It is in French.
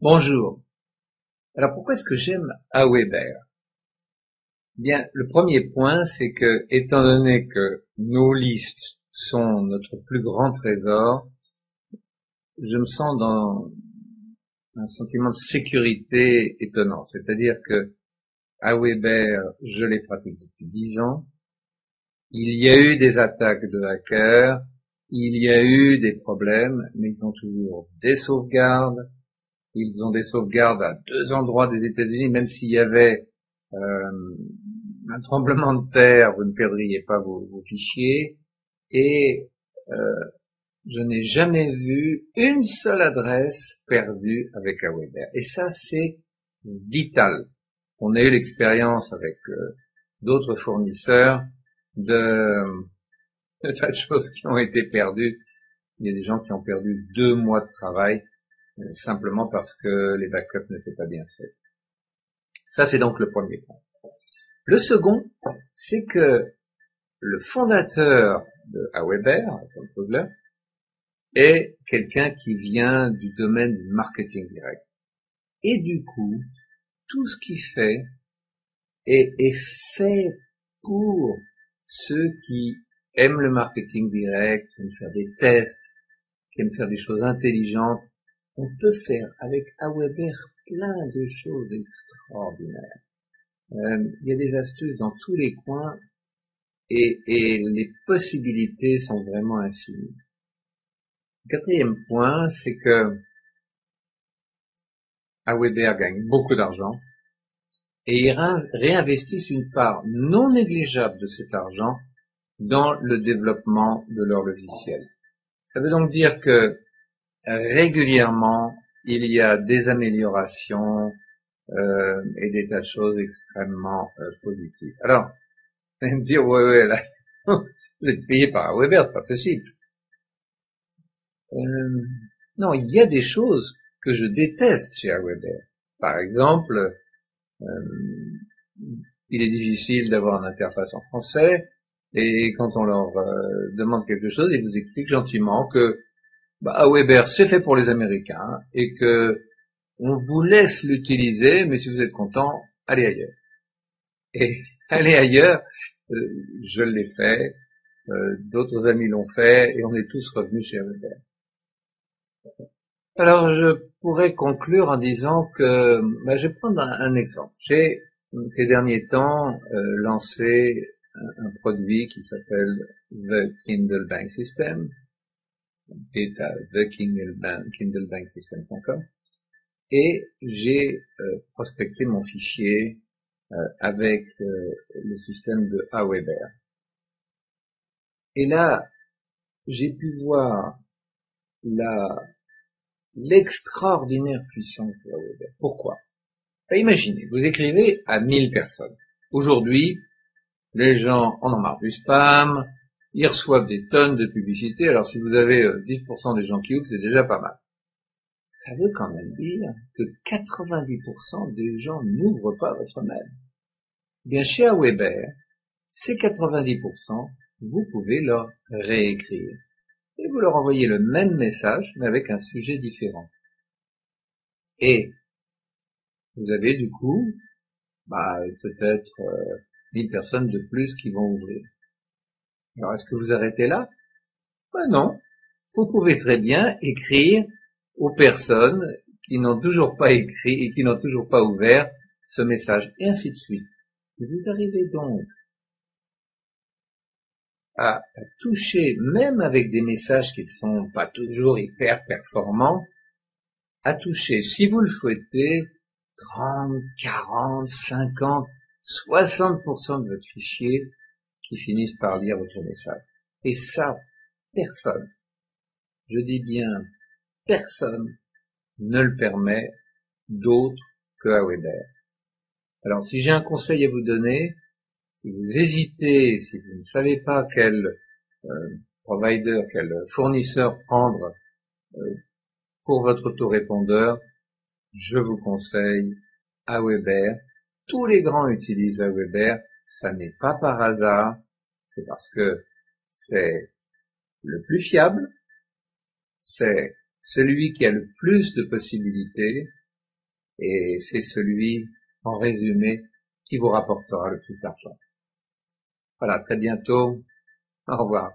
Bonjour. Alors pourquoi est-ce que j'aime Aweber? Bien, le premier point, c'est que, étant donné que nos listes sont notre plus grand trésor, je me sens dans un sentiment de sécurité étonnant. C'est-à-dire que Aweber, je l'ai pratiqué depuis 10 ans. Il y a eu des attaques de hackers, il y a eu des problèmes, mais ils ont toujours des sauvegardes. Ils ont des sauvegardes à 2 endroits des États-Unis, même s'il y avait un tremblement de terre, vous ne perdriez pas vos fichiers. Et je n'ai jamais vu une seule adresse perdue avec Aweber. Et ça, c'est vital. On a eu l'expérience avec d'autres fournisseurs de tas de choses qui ont été perdues. Il y a des gens qui ont perdu 2 mois de travail simplement parce que les backups n'étaient pas bien faits. Ça, c'est donc le premier point. Le second, c'est que le fondateur de Aweber, Tom Kozler, est quelqu'un qui vient du domaine du marketing direct. Et du coup, tout ce qu'il fait est fait pour ceux qui aiment le marketing direct, qui aiment faire des tests, qui aiment faire des choses intelligentes. On peut faire avec Aweber plein de choses extraordinaires. Il y a des astuces dans tous les coins et les possibilités sont vraiment infinies. Le quatrième point, c'est que Aweber gagne beaucoup d'argent et ils réinvestissent une part non négligeable de cet argent dans le développement de leur logiciel. Ça veut donc dire que régulièrement, il y a des améliorations et des tas de choses extrêmement positives. Alors, vous allez me dire, ouais, là, vous êtes payé par Aweber, c'est pas possible. Non, il y a des choses que je déteste chez Aweber. Par exemple, il est difficile d'avoir une interface en français, et quand on leur demande quelque chose, ils vous expliquent gentiment que Aweber c'est fait pour les Américains et que on vous laisse l'utiliser, mais si vous êtes content, allez ailleurs. Et aller ailleurs, je l'ai fait, d'autres amis l'ont fait, et on est tous revenus chez Aweber. Alors, je pourrais conclure en disant que, je vais prendre un exemple. J'ai, ces derniers temps, lancé un produit qui s'appelle The Kindle Bank System, qui est à thekindlebanksystem.com, et j'ai prospecté mon fichier avec le système de Aweber. Et là, j'ai pu voir l'extraordinaire puissance de Aweber. Pourquoi? Imaginez, vous écrivez à 1000 personnes. Aujourd'hui, les gens en ont marre du spam, ils reçoivent des tonnes de publicité, alors si vous avez 10% des gens qui ouvrent, c'est déjà pas mal. Ça veut quand même dire que 90% des gens n'ouvrent pas votre mail. Bien, chez Aweber, ces 90%, vous pouvez leur réécrire. Et vous leur envoyez le même message, mais avec un sujet différent. Et vous avez du coup, peut-être 1000 personnes de plus qui vont ouvrir. Alors, est-ce que vous arrêtez là? Non. Vous pouvez très bien écrire aux personnes qui n'ont toujours pas écrit et qui n'ont toujours pas ouvert ce message, et ainsi de suite. Et vous arrivez donc à toucher, même avec des messages qui ne sont pas toujours hyper performants, à toucher, si vous le souhaitez, 30, 40, 50, 60% de votre fichier qui finissent par lire votre message. Et ça, personne, je dis bien personne, ne le permet d'autre que Aweber. Alors, si j'ai un conseil à vous donner, si vous hésitez, si vous ne savez pas quel provider, quel fournisseur prendre pour votre autorépondeur, je vous conseille Aweber. Tous les grands utilisent Aweber. Ça n'est pas par hasard. C'est parce que c'est le plus fiable. C'est celui qui a le plus de possibilités. et c'est celui, en résumé, qui vous rapportera le plus d'argent. Voilà, très bientôt. Au revoir.